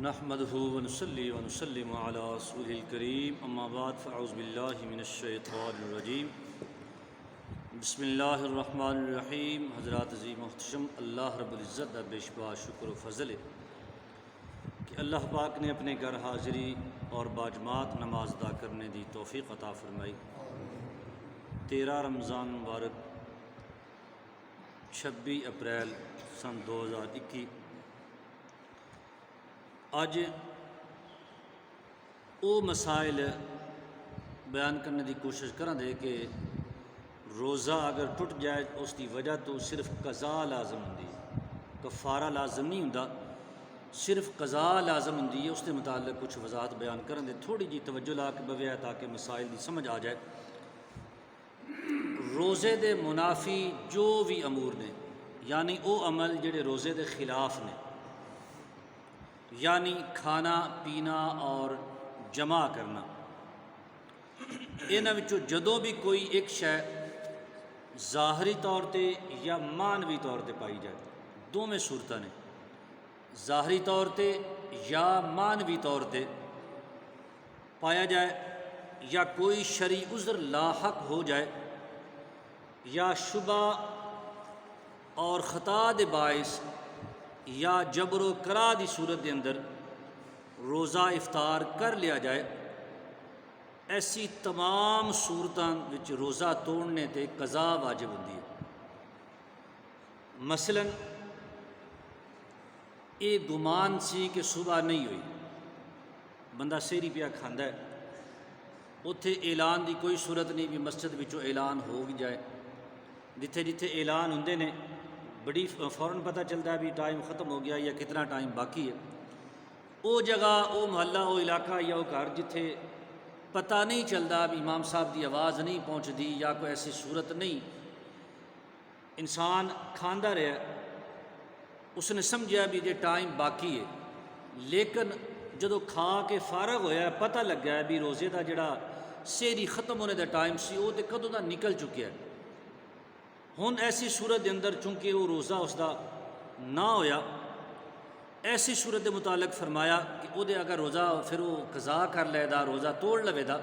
نحمده ونصلي ونسلم على رسوله الكريم اما بعد فاعوذ باللہ من الشیطان الرجیم بسم اللہ الرحمن الرحیم۔ حضرات عظیم محتشم، اللہ رب العزت کا بے شبہ شکر و فضل ہے کہ اللہ پاک نے اپنے گھر حاضری اور باجماعت نماز ادا کرنے دی توفیق عطا فرمائی۔ 13 رمضان مبارک 26 اپریل سن 2021 اج وہ مسائل بیان کرنے کی کوشش کراں دے کہ روزہ اگر ٹوٹ جائے اس کی وجہ تو صرف قضا لازم ہوندی ہے، کفارہ لازم نہیں ہوندا، صرف قضا لازم ہوندی ہے۔ اس کے متعلق کچھ وضاحت بیان کرن دے تھوڑی جی توجہ لا کے بویا تاکہ مسائل کی سمجھ آ جائے۔ روزے دے منافی جو بھی امور نے، یعنی وہ عمل جڑے روزے دے خلاف نے، یعنی کھانا پینا اور جمع کرنا، انہاں وچوں جدوں بھی کوئی ایک شے ظاہری طور تے یا معنوی طور تے پائی جائے، دونوں صورتاں نے، ظاہری طور تے یا معنوی طور تے پایا جائے، یا کوئی شرعی عذر لاحق ہو جائے، یا شبہ اور خطا دے باعث یا جبر و کرا دی صورت دے اندر روزہ افطار کر لیا جائے، ایسی تمام صورتاں وچ روزہ توڑنے تے قضا واجب ہوندی ہے۔ مثلا یہ گمان سی کہ صبح نہیں ہوئی، بندہ سحری پیا کھاندا ہے، اتھے اعلان دی کوئی صورت نہیں بھی مسجد وچوں اعلان ہو بھی جائے، جتھے جتھے اعلان ہوندے نے بڑی فوراً پتہ چلتا ہے بھی ٹائم ختم ہو گیا یا کتنا ٹائم باقی ہے۔ وہ جگہ، وہ محلہ، وہ علاقہ یا وہ گھر جتھے پتہ نہیں چلتا بھی امام صاحب دی آواز نہیں پہنچتی یا کوئی ایسی صورت نہیں، انسان کھاندا رہا، اس نے سمجھا بھی یہ ٹائم باقی ہے، لیکن جدو کھا کے فارغ ہویا پتہ لگا ہے بھی روزے دا جڑا سحری ختم ہونے دا ٹائم سی وہ تے کدوں دا نکل چکیا ہے۔ ہن ایسی صورت دے اندر چونکہ وہ روزہ اس دا نہ ہویا، ایسی صورت دے متعلق فرمایا کہ وہ دے اگر روزہ پھر وہ قضا کر لے دا، روزہ توڑ لوے دا،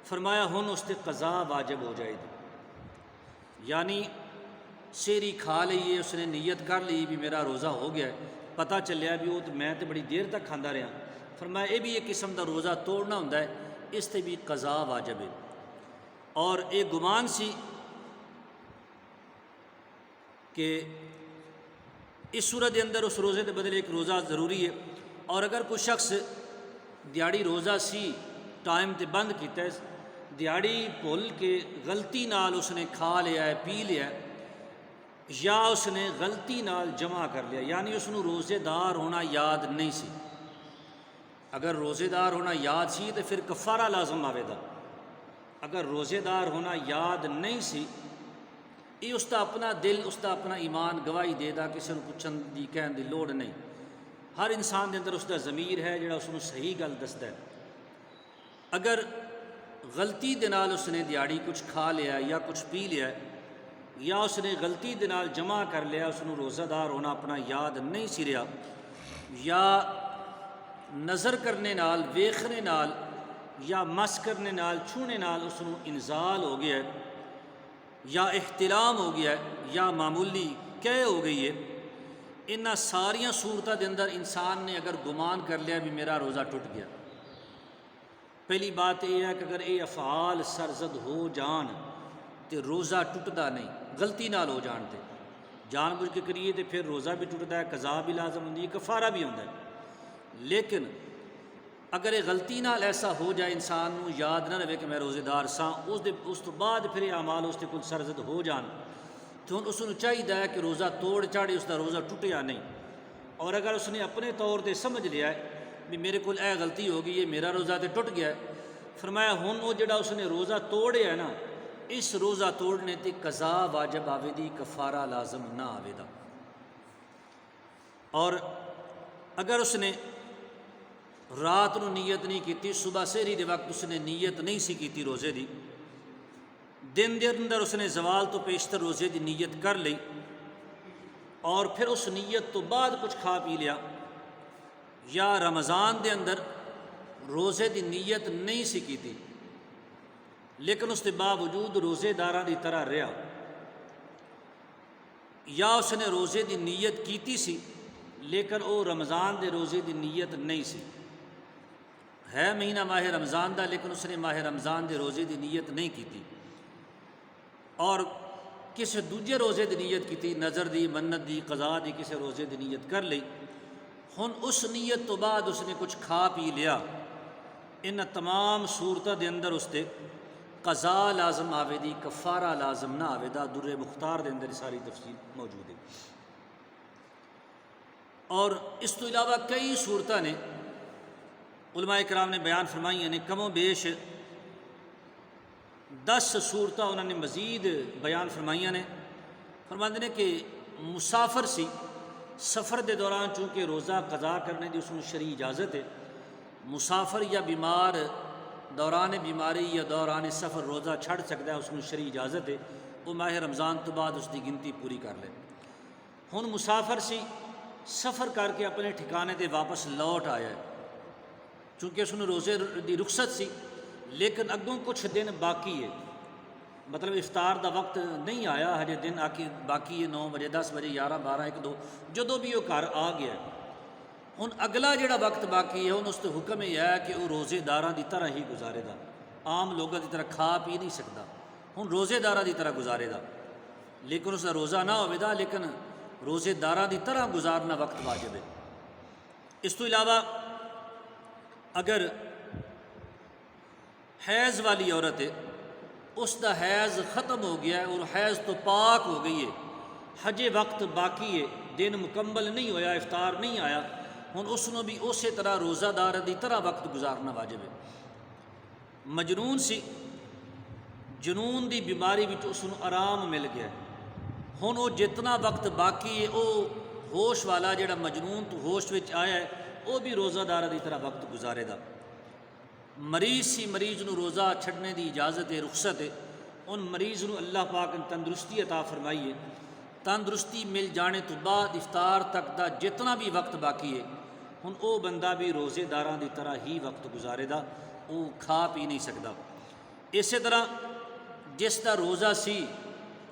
فرمایا ہن اس تے قضا واجب ہو جائے گی، یعنی سحری کھا لئیے، اس نے نیت کر لی بھی میرا روزہ ہو گیا ہے، پتہ چلیا بھی وہ میں تے بڑی دیر تک کھاندا رہا، فرمایا یہ بھی ایک قسم دا روزہ توڑنا ہوندا ہے، اس تے بھی قضا واجب ہے۔ اور ایک گمان سی کہ اس صورت کے اندر اس روزے کے بدلے ایک روزہ ضروری ہے، اور اگر کوئی شخص دیہڑی روزہ سی ٹائم تے بند کیتا ہے، دیہڑی بھول کے غلطی نال اس نے کھا لیا ہے، پی لیا ہے، یا اس نے غلطی نال جمع کر لیا، یعنی اس نو روزے دار ہونا یاد نہیں سی، اگر روزے دار ہونا یاد سی تو پھر کفارہ لازم آوے دا، اگر روزے دار ہونا یاد نہیں سی، یہ اس کا اپنا دل، اس کا اپنا ایمان گواہی دے دا، کسی نے پوچھن دی کہن دی لوڑ نہیں، ہر انسان دے اندر اس کا ضمیر ہے جڑا اس نے صحیح گل دستا ہے۔ اگر غلطی دے نال اس نے دیہڑی کچھ کھا لیا یا کچھ پی لیا، یا اس نے غلطی دے نال جمع کر لیا، اس نے روزہ دار ہونا اپنا یاد نہیں سی رہا، یا نظر کرنے نال، ویکھنے نال، یا مس کرنے نال، چھونے نال اس نے انزال ہو گیا ہے، یا احتلام ہو گیا ہے، یا معمولی قے ہو گئی ہے، انہاں ساریاں صورتوں دے اندر انسان نے اگر گمان کر لیا بھی میرا روزہ ٹوٹ گیا، پہلی بات یہ ہے کہ اگر یہ افعال سرزد ہو جان تو روزہ ٹوٹدا نہیں، غلطی نال ہو جان تے جان بوجھ کے کریے تو پھر روزہ بھی ٹوٹدا ہے، قضا بھی لازم ہوندی ہے، کفارہ بھی ہوندا ہے۔ لیکن اگر یہ غلطی نال ایسا ہو جائے، انسان نو یاد نہ رہے کہ میں روزے دار ساں، اس تو بعد پھر یہ اعمال اس کے کل سرزد ہو جان، تو اس کو چاہیے ہے کہ روزہ توڑ چاڑے، اس کا روزہ ٹوٹیا نہیں، اور اگر اس نے اپنے طور تے سمجھ لیا ہے بھی میرے کو اے غلطی ہو گئی ہے، میرا روزہ تے ٹوٹ گیا ہے، فرمایا ہن وہ جڑا اس نے روزہ توڑیا ہے نا، اس روزہ توڑنے تے قضا واجب آوے دی، کفارہ لازم نہ آوے دا۔ اور اگر اس نے رات نو نیت نہیں کیتی، صبح سحری دے وقت اس نے نیت نہیں سی کیتی روزے دی، دن دے اندر اس نے زوال تو پیشتر روزے دی نیت کر لی، اور پھر اس نیت تو بعد کچھ کھا پی لیا، یا رمضان دے اندر روزے دی نیت نہیں سی کیتی لیکن اس کے باوجود روزے داراں دی طرح رہا، یا اس نے روزے دی نیت کیتی سی لیکن وہ رمضان دے روزے دی نیت نہیں سی، ہے مہینہ ماہ رمضان دا لیکن اس نے ماہ رمضان دے روزے دی نیت نہیں کیتی، اور کسی دوجے روزے دی نیت کیتی، نظر دی، منت دی، قضا دی، کسی روزے دی نیت کر لی، ہن اس نیت تو بعد اس نے کچھ کھا پی لیا، ان تمام صورتوں دے اندر اس تے قضا لازم آوے دی، کفارہ لازم نہ آوے دا۔ در مختار دے اندر ساری تفصیل موجود ہے، اور اس تو علاوہ کئی صورتیں نے علماء کرام نے بیان فرمائی ہیں، کم و بیش 10 صورتیں انہوں نے مزید بیان فرمائیاں نے۔ فرماتے ہیں کہ مسافر سی، سفر دے دوران چونکہ روزہ قضا کرنے دی اس میں شرعی اجازت ہے، مسافر یا بیمار دوران بیماری یا دوران سفر روزہ چھڑ سکتا ہے، اس میں شرعی اجازت ہے، وہ ماہ رمضان تو بعد اس کی گنتی پوری کر لے۔ ہن مسافر سی، سفر کر کے اپنے ٹھکانے تے واپس لوٹ آیا ہے، چونکہ اس نے روزے دی رخصت سی لیکن اگوں کچھ دن باقی ہے، مطلب افطار دا وقت نہیں آیا، ہجے دن باقی ہے، 9 بجے، 10 بجے، 11، 12، 1، 2 جدوں بھی وہ گھر آ گیا ہے۔ ہن اگلا جڑا وقت باقی ہے ہن اس تے حکم یہ ہے کہ وہ روزے داراں دی طرح ہی گزارے دا، عام لوگوں دی طرح کھا پی نہیں سکتا، ہن روزے داراں دی طرح گزارے دا، لیکن اس کا روزہ نہ ہوئے دا، لیکن روزے داراں دی طرح گزارنا وقت واجب ہے۔ اس تو علاوہ اگر حیض والی عورت ہے، اس دا حیض ختم ہو گیا ہے اور حیض تو پاک ہو گئی ہے، حجے وقت باقی ہے، دن مکمل نہیں ہویا، افطار نہیں آیا، ہن اس نے بھی اسی طرح روزہ دار دی طرح وقت گزارنا واجب ہے۔ مجنون سی، جنون دی بیماری وچ اس نوں آرام مل گیا ہے، ہن وہ جتنا وقت باقی ہے وہ ہوش والا جڑا مجنون تو ہوش وچ آیا ہے وہ بھی روزہ دار دی طرح وقت گزارے دا۔ مریض سی، مریض نو روزہ چھڈنے دی اجازت ہے، رخصت ہے، ان مریض نو اللہ پاک نے تندرستی عطا فرمائی ہے، تندرستی مل جانے تو بعد افطار تک دا جتنا بھی وقت باقی ہے ہن او بندہ بھی روزے داراں دی طرح ہی وقت گزارے دا، وہ کھا پی نہیں سکتا۔ اسی طرح جس دا روزہ سی،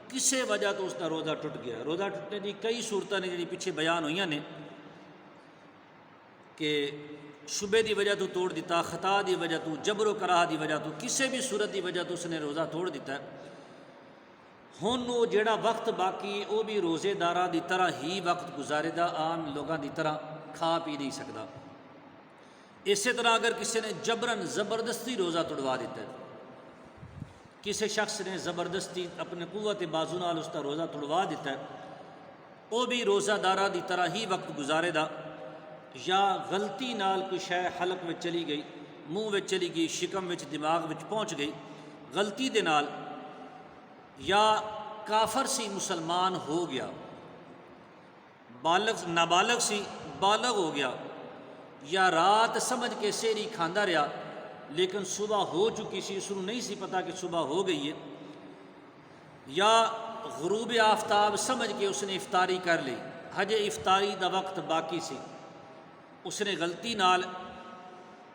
کسے وجہ تو اس دا روزہ ٹوٹ گیا، روزہ ٹوٹنے دی کئی صورتیں نے جڑی پیچھے بیان ہوئیاں نے، کہ شبے دی وجہ تو توڑ دیتا، خطا دی وجہ تو، جبر و کراہ دی وجہ تو، کسی بھی صورت دی وجہ تو اس نے روزہ توڑ دیتا ہے، ہن وہ جڑا وقت باقی وہ بھی روزے داراں دی طرح ہی وقت گزارے دا، عام لوگاں دی طرح کھا پی نہیں سکتا۔ اسی طرح اگر کسی نے جبرن زبردستی روزہ توڑوا دیتا ہے، کسی شخص نے زبردستی اپنے قوت بازو نال اس کا روزہ توڑوا دیتا ہے، وہ بھی روزہ داراں دی طرح ہی وقت گزارے دا۔ یا غلطی نال کوئی شے حلق وچ چلی گئی، منہ وچ چلی گئی، شکم وچ، دماغ وچ پہنچ گئی غلطی دے نال، یا کافر سی مسلمان ہو گیا، نابالغ سی بالغ ہو گیا، یا رات سمجھ کے سحری کھاندا رہا لیکن صبح ہو چکی سی، اس نوں نہیں سی پتہ کہ صبح ہو گئی ہے، یا غروب آفتاب سمجھ کے اس نے افطاری کر لی، ہجے افطاری دا وقت باقی سی، اس نے غلطی نال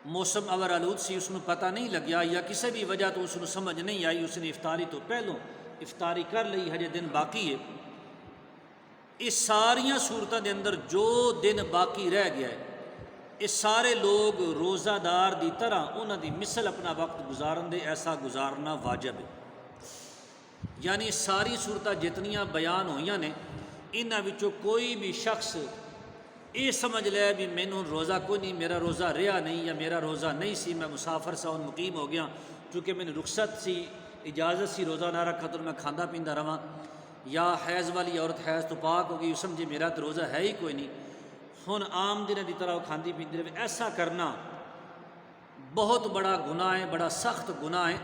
موسم اور آلود سی، اس نوں پتہ نہیں لگیا، یا کسی بھی وجہ تو اس نوں سمجھ نہیں آئی، اس نے افطاری تو پہلوں افطاری کر لی، ہجے دن باقی ہے۔ اس ساریاں صورتوں دے اندر جو دن باقی رہ گیا ہے، یہ سارے لوگ روزہ دار دی طرح انہاں دی مثل اپنا وقت گزارن دے، ایسا گزارنا واجب ہے۔ یعنی ساری صورتیں جتنیاں بیان ہوئیاں نے، انہاں وچوں کوئی بھی شخص یہ سمجھ لے بھی مینوں روزہ کوئی نہیں، میرا روزہ رہا نہیں، یا میرا روزہ نہیں سی، میں مسافر سا ہوں، مقیم ہو گیا، چونکہ میں نے رخصت سی، اجازت سی روزہ نہ رکھا تو میں کھاندہ پیندا رہاں، یا حیض والی عورت حیض تو پاک ہو گئی، سمجھے میرا تو روزہ ہے ہی کوئی نہیں، ہن عام دن دی طرح وہ کھاندی پیندی رہے، ایسا کرنا بہت بڑا گناہ ہے، بڑا سخت گناہ ہے،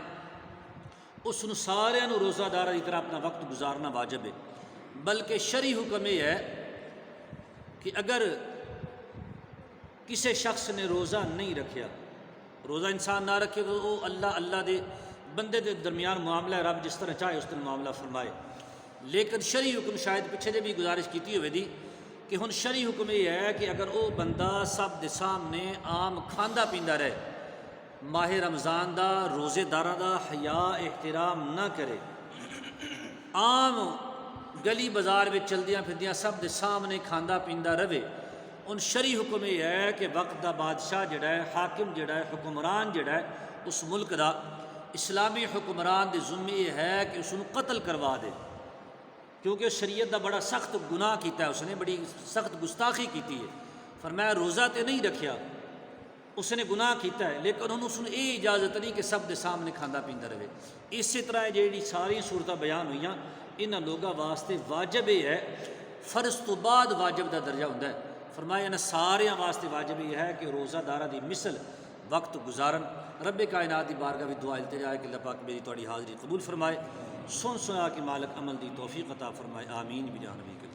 اس نوں سارے نوں روزہ دار دی طرح اپنا وقت گزارنا واجب ہے۔ بلکہ شرعی حکم یہ ہے کہ اگر کسی شخص نے روزہ نہیں رکھیا، روزہ انسان نہ رکھے تو وہ اللہ دے بندے دے درمیان معاملہ ہے، رب جس طرح چاہے اس طرح معاملہ فرمائے، لیکن شرعی حکم شاید پیچھے دے بھی گزارش کیتی ہوئے دی کہ ہن شرعی حکم یہ ہے کہ اگر وہ بندہ سب دے سامنے عام کھاندا پیندا رہے، ماہ رمضان دا روزے داراں دا حیا احترام نہ کرے، عام گلی بازار میں چلدیاں پھردیاں سب دے سامنے کھاندا پیندا رہے، ان شرعی حکم یہ ہے کہ وقت دا بادشاہ جڑا ہے، حاکم جڑا ہے، حکمران جڑا ہے اس ملک دا، اسلامی حکمران دے ذمہ یہ ہے کہ اس کو قتل کروا دے، کیونکہ شریعت دا بڑا سخت گناہ کیتا ہے، اس نے بڑی سخت گستاخی کیتی ہے۔ فرمایا روزہ تے نہیں رکھیا، اس نے گناہ کیتا ہے، لیکن انہوں اس نے یہ اجازت نہیں کہ سب دے سامنے کھانا پیندا رہے۔ اسی طرح جیڑی ساری صورتیں بیان ہوئیاں انہاں لوگاں واسطے واجب یہ ہے، فرض تو بعد واجب دا درجہ ہوندا ہے۔ فرمایا انہاں ساریاں واسطے واجب یہ ہے کہ روزہ دارہ دی مثل وقت گزارن۔ رب کائنات دی بارگاہ بھی دعا التجا ہے کہ اللہ پاک میری تہاڈی حاضری قبول فرمائے، سن سنا کہ مالک عمل دی توفیق عطا فرمائے، آمین بجاہ نبی کریم۔